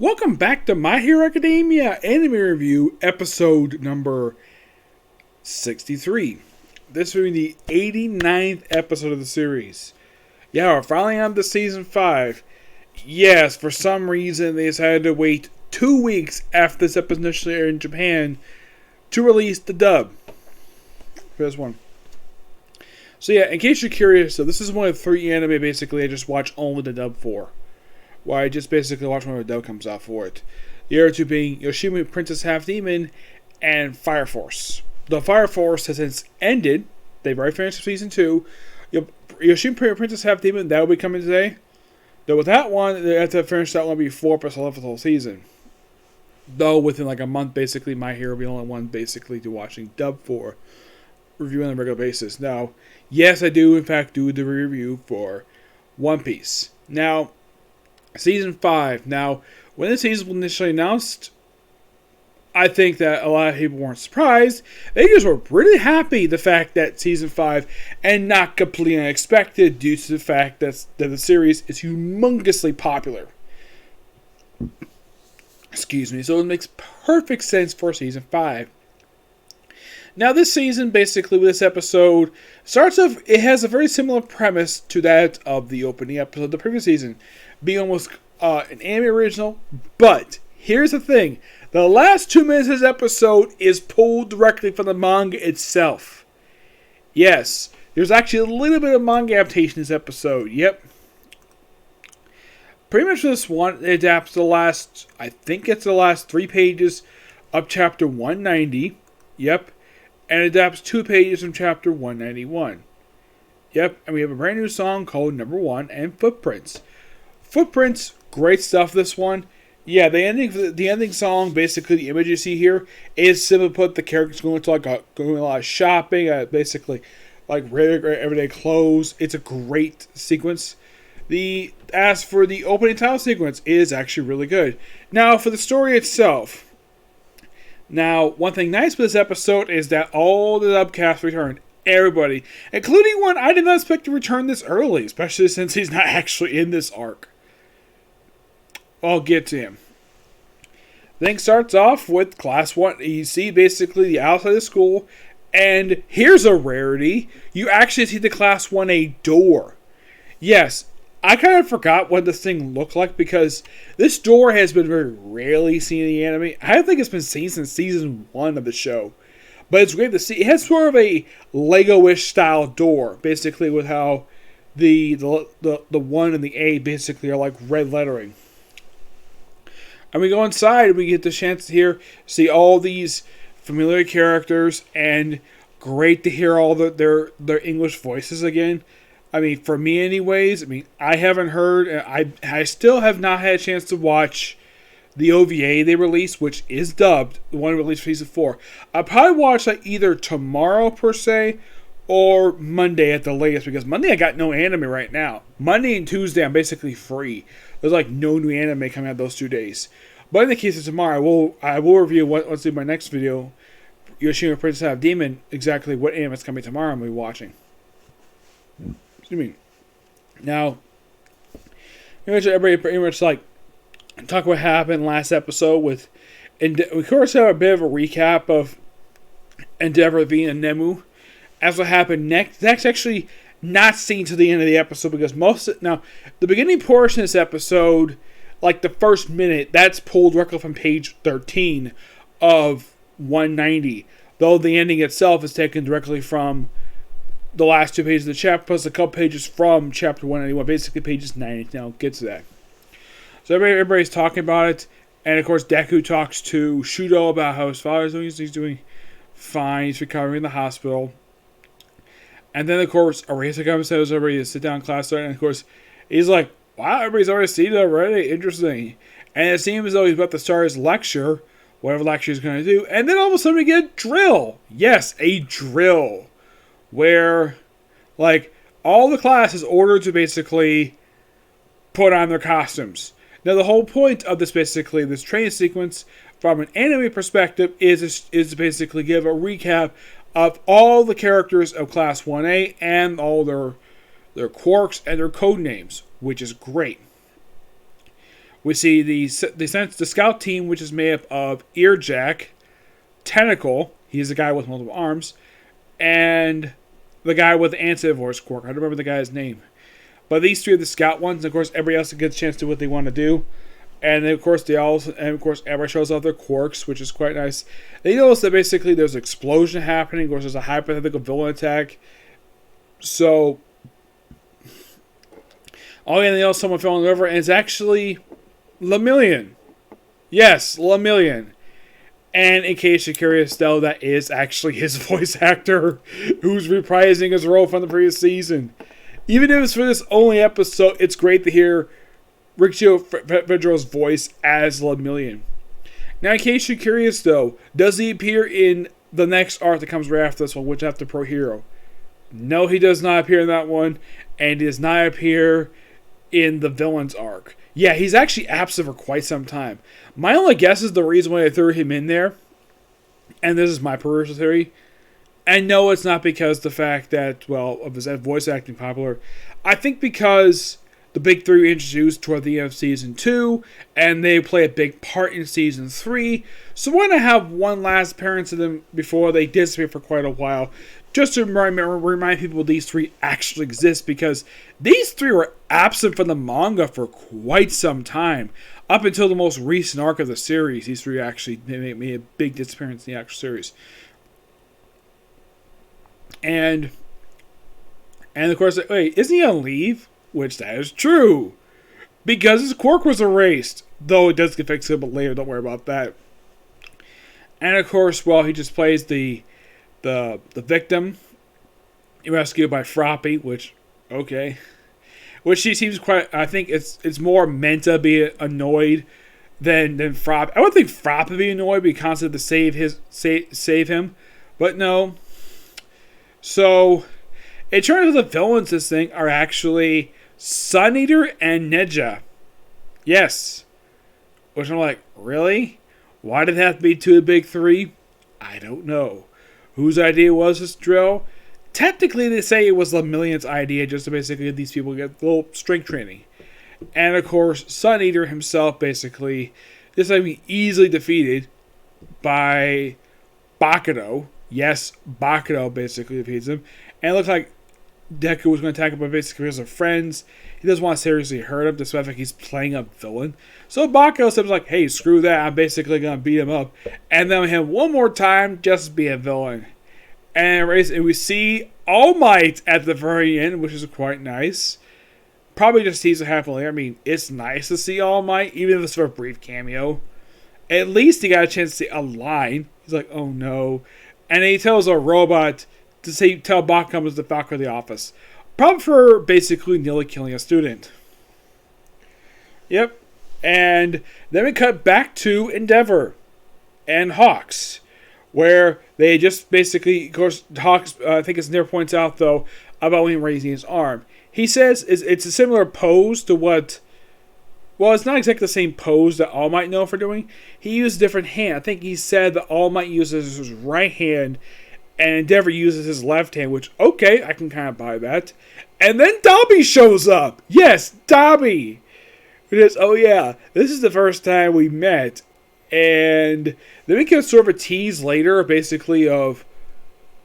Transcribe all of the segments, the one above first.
Welcome back to My Hero Academia Anime Review, episode number 63. This will be the 89th episode of the series. Yeah, we're finally on to season 5. Yes, for some reason they decided to wait 2 weeks after this episode initially aired in Japan to release the dub for this one. So yeah, in case you're curious, so this is one of 3 anime basically I just watch only the dub for. Where I just basically watch when the dub comes out for it. The other two being Yoshimi Princess Half Demon and Fire Force. The Fire Force has since ended. They've already finished season 2. Yoshimi Princess Half Demon, that will be coming today. Though with that one, they have to finish that one before episode 11 for the whole season. Though within like a month, basically, My Hero will be the only one basically to watching dub for, reviewing on a regular basis. Now, yes, I do in fact do the review for One Piece. Now, Season 5. Now, when the season was initially announced, I think that a lot of people weren't surprised. They just were really happy the fact that Season 5, and not completely unexpected due to the fact that the series is humongously popular. Excuse me. So it makes perfect sense for Season 5. Now, this season, basically, with this episode, starts off, it has a very similar premise to that of the opening episode of the previous season, being almost an anime original. But here's the thing: the last 2 minutes of this episode is pulled directly from the manga itself. Yes, there's actually a little bit of manga adaptation in this episode. Yep. Pretty much this one, it adapts the last, I think it's the last 3 pages of chapter 190. Yep. And it adapts 2 pages from chapter 191. Yep, and we have a brand new song called Number 1 and Footprints. Footprints, great stuff this one. Yeah, the ending song, basically the image you see here, is simply put the characters going to going a lot of shopping, basically like regular everyday clothes. It's a great sequence. As for the opening title sequence, it is actually really good. Now for the story itself. Now, one thing nice with this episode is that all the dub cast returned. Everybody. Including one I did not expect to return this early, especially since he's not actually in this arc. I'll get to him. Thing starts off with Class 1. You see basically the outside of the school, and here's a rarity. You actually see the Class 1A door. Yes, I kind of forgot what this thing looked like because this door has been very rarely seen in the anime. I don't think it's been seen since season 1 of the show. But it's great to see. It has sort of a Lego-ish style door, basically with how the 1 and the A basically are like red lettering. And we go inside and we get the chance to see all these familiar characters, and great to hear all their English voices again. I mean, for me anyways, I haven't heard, I still have not had a chance to watch the OVA they released, which is dubbed, the one released for season 4. I'll probably watch that either tomorrow per se, or Monday at the latest, because Monday I got no anime right now. Monday and Tuesday I'm basically free. There's like no new anime coming out those 2 days. But in the case of tomorrow, I will review once in my next video, Yoshimi Princess Half Demon, exactly what anime is coming tomorrow I'm going to be watching. Excuse me. Now, everybody pretty much like talk what happened last episode and we of course have a bit of a recap of Endeavor being a Nemu. As what happened next, that's actually not seen to the end of the episode because the beginning portion of this episode, like the first minute, that's pulled directly from page 13 of 190. Though the ending itself is taken directly from the last 2 pages of the chapter, plus a couple pages from chapter 191, basically pages 90. Now, get to that. So everybody's talking about it, and of course Deku talks to Shudo about how his father's doing. He's doing fine. He's recovering in the hospital. And then of course Arisa comes and tells everybody to sit down in class, and of course he's like, "Wow, everybody's already seen it already. Interesting." And it seems as though he's about to start his lecture, whatever lecture he's going to do, and then all of a sudden we get a drill. Yes, a drill. Where, like, all the class is ordered to basically put on their costumes. Now, the whole point of this training sequence, from an anime perspective, is to basically give a recap of all the characters of Class 1A and all their quirks and their code names, which is great. We see the scout team, which is made up of Earjack, Tentacle, he's the guy with multiple arms, and the guy with the anti-voice quirk. I don't remember the guy's name. But these three are the scout ones, and of course everybody else gets a chance to do what they want to do. And then, of course, everybody shows off their quirks, which is quite nice. They notice that basically there's an explosion happening. Of course, there's a hypothetical villain attack. So, they know someone fell in the river, and it's actually Lemillion. Yes, Lemillion. And in case you're curious, though, that is actually his voice actor who's reprising his role from the previous season. Even if it's for this only episode, it's great to hear Riccio Fedro's voice as Lemillion. Now, in case you're curious, though, does he appear in the next arc that comes right after this one, which after Pro Hero? No, he does not appear in that one, and he does not appear in the villains arc. Yeah, he's actually absent for quite some time. My only guess is the reason why I threw him in there, and this is my personal theory, and no, it's not because the fact that, well, of his voice acting popular. I think because the big three were introduced toward the end of Season 2, and they play a big part in Season 3, so why not have one last appearance of them before they disappear for quite a while, just to remind people these three actually exist, because these three were absent from the manga for quite some time. Up until the most recent arc of the series, these three actually made a big disappearance in the actual series. And of course, wait, isn't he on leave? Which that is true. Because his quirk was erased. Though it does get fixed a bit later, don't worry about that. And of course, well, he just plays the victim. Rescued by Froppy, which, okay. Which she seems quite, I think it's more meant to be annoyed than Froppy. I would think Froppy would be annoyed, be constant to save him. But no. So, it turns out the villains this thing are actually Sun Eater and Neja. Yes. Which I'm like, really? Why did it have to be two of the big three? I don't know. Whose idea was this drill? Technically, they say it was Lemillion's idea, just to basically get these people get a little strength training. And of course, Sun Eater himself basically just be easily defeated by Bakuto. Yes, Bakuto basically defeats him. And it looks like Deku was going to attack him, but basically because of friends, he doesn't want to seriously hurt him, despite the fact he's playing a villain. So Bakuto says like, hey, screw that, I'm basically going to beat him up. And then him one more time, just be a villain. And we see All Might at the very end, which is quite nice. Probably just tease it happily. I mean, it's nice to see All Might, even if it's for a brief cameo. At least he got a chance to see a line. He's like, oh no. And he tells a robot to tell Bakuto comes to Falcon the office. Probably for basically nearly killing a student. Yep. And then we cut back to Endeavor and Hawks, where they just basically, of course, Hawks, I think it's near points out, though, about when raising his arm. He says it's a similar pose to what, well, it's not exactly the same pose that All Might know for doing. He used a different hand. I think he said that All Might uses his right hand, and Endeavor uses his left hand, which, okay, I can kind of buy that. And then Dobby shows up. Yes, Dobby. It is, oh yeah, this is the first time we met. And then we get sort of a tease later, basically, of,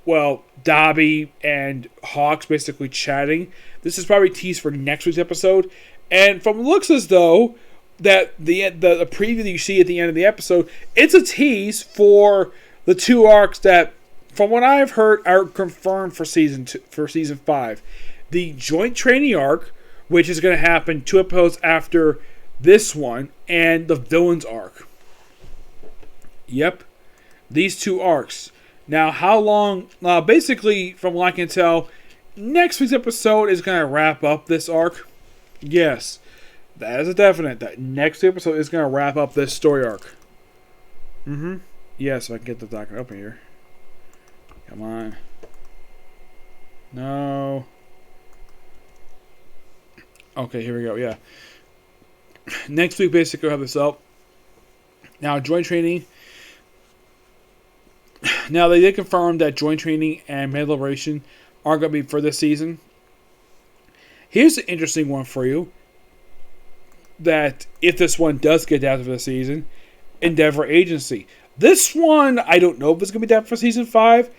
well, Dobby and Hawks basically chatting. This is probably a tease for next week's episode. And from looks as though that the preview that you see at the end of the episode, it's a tease for the two arcs that, from what I've heard, are confirmed for season 5. The joint training arc, which is going to happen 2 episodes after this one, and the villains arc. Yep. These 2 arcs. Now, how long... basically, from what I can tell, next week's episode is going to wrap up this arc. Yes. That is a definite. That next episode is going to wrap up this story arc. Yes, if I can get the document open here. Come on. No. Okay, here we go. Yeah. Next week, basically, we'll have this up. Now, joint training. Now, they did confirm that joint training and Meta Liberation aren't going to be for this season. Here's an interesting one for you. that if this one does get adapted for the season, Endeavor Agency. This one, I don't know if it's going to be adapted for season 5.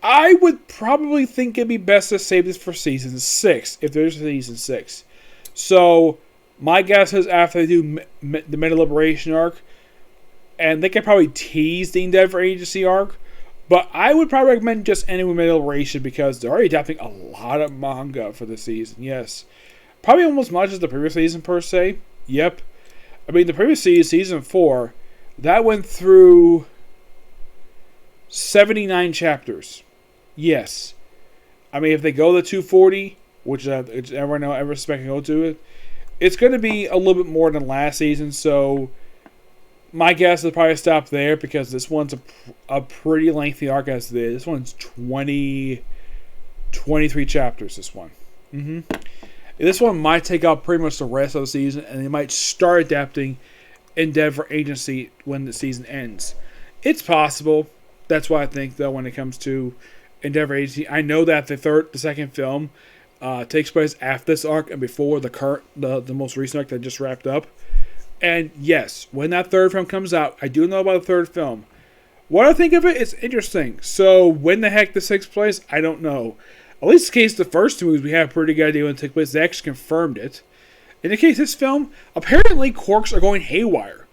I would probably think it'd be best to save this for season 6, if there's a season 6. So, my guess is after they do the Meta Liberation arc, and they could probably tease the Endeavor Agency arc, but I would probably recommend just ending with Meta Liberation because they're already adapting a lot of manga for the season, yes. Probably almost as much as the previous season, per se. Yep. I mean, the previous season, season 4, that went through 79 chapters. Yes. I mean, if they go to 240, which everyone ever expecting to go to it, it's going to be a little bit more than last season, so my guess is probably stop there because this one's a pretty lengthy arc as it is. This one's 23 chapters, this one. This one might take out pretty much the rest of the season, and they might start adapting Endeavor Agency when the season ends. It's possible. That's what I think, though, when it comes to Endeavor Agency. I know that the second film takes place after this arc and before the most recent arc that just wrapped up. And yes, when that third film comes out, I do know about the third film. What I think of it is interesting. So when the heck this takes place, I don't know. At least in the case of the first two movies, we have a pretty good idea when it took place. They actually confirmed it. In the case of this film, apparently Quarks are going haywire.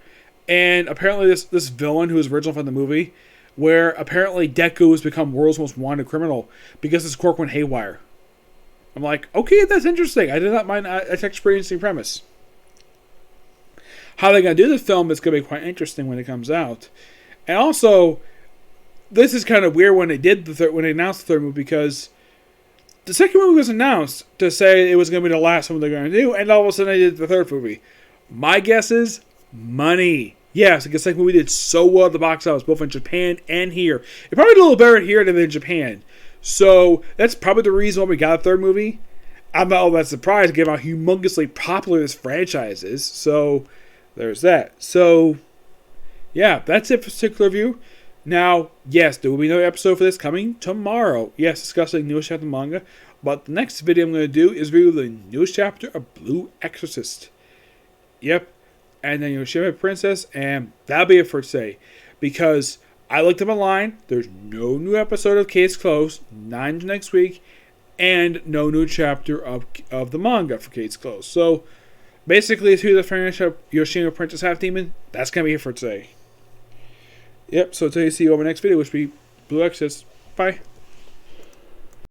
And apparently this villain who was original from the movie, where apparently Deku has become world's most wanted criminal because this Quark went haywire. I'm like, okay, that's interesting. I did not mind that's an experiencing premise. How they're going to do the film is going to be quite interesting when it comes out. And also, this is kind of weird when they announced the third movie because the second movie was announced to say it was going to be the last one they're going to do, and all of a sudden they did the third movie. My guess is money. Yes, because the second movie did so well at the box office, both in Japan and here. It probably did a little better here than in Japan. So that's probably the reason why we got a third movie. I'm not all that surprised given how humongously popular this franchise is. So there's that. So yeah, that's it for this particular review. Now, yes, there will be another episode for this coming tomorrow. Yes, discussing newest chapter of manga. But the next video I'm going to do is review the newest chapter of Blue Exorcist. Yep. And then Yoshimi Princess, and that'll be it for today. Because I looked up online, there's no new episode of Case Closed, 9 next week, and no new chapter of the manga for Case Closed. So, basically, it's who the finish of Yoshimi Princess Half Demon. That's going to be it for today. Yep, so until you see you on my next video, which will be Blue Exorcist. Bye.